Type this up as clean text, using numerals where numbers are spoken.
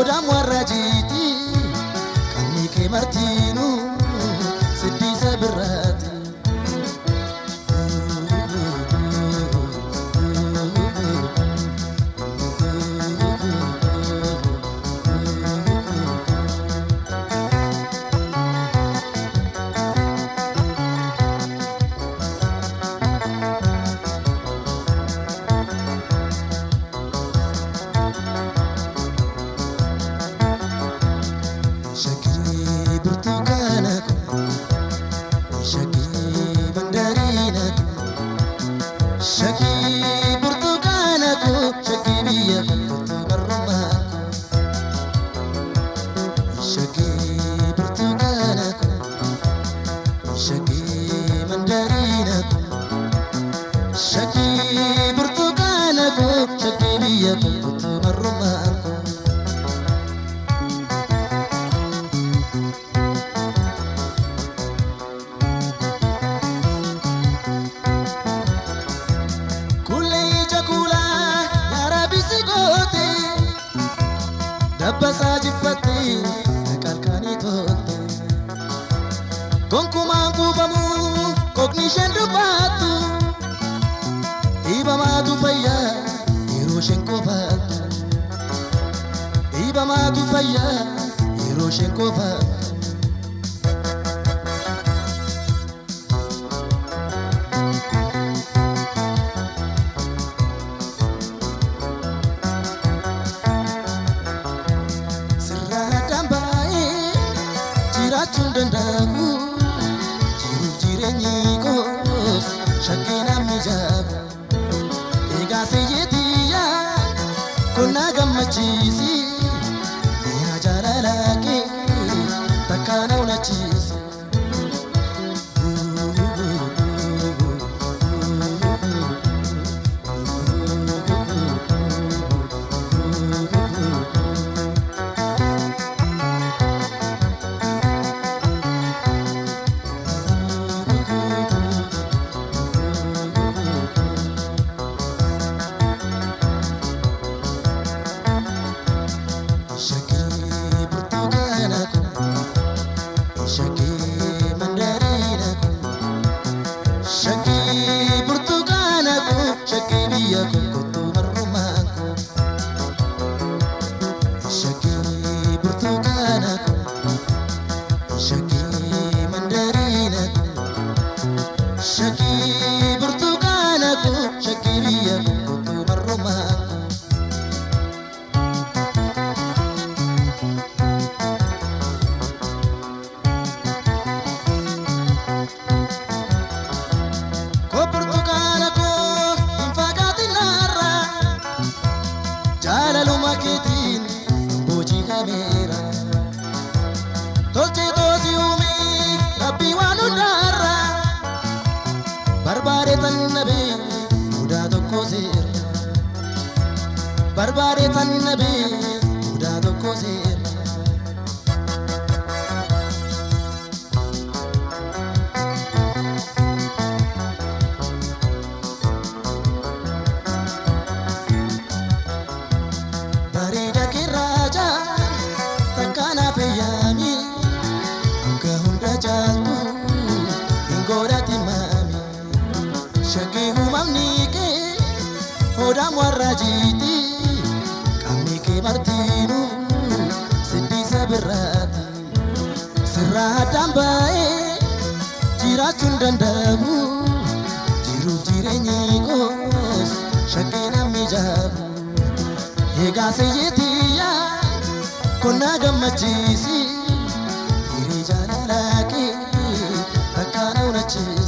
hodam warrajiti kamni ke martinu siddi sabirati Dabasa jifati kalkani tote Gonkuma kubamu cognition dubatu Iba matu faya Hiroshen kofatu Iba matu faya Hiroshen kofatu Tundandaku jiru jirenyi kos shakina mijabu ega seyetiya kona gamachisi ya jalalake takana unachisi Dolce dosiumi rabbi wanu darra barbare tannabe uda tokko sera barbare tannabe uda tokko sera barida kiraja takana feyami Jalu ingorati mami shaki humamnike hodam warrajiti kamni ke martinu siddi sabirati sirra dambae jirachun dandamu jiru jirenyi kos shakina mijabu ega seyetiya kona gamachisi Jalalaki takana unachisi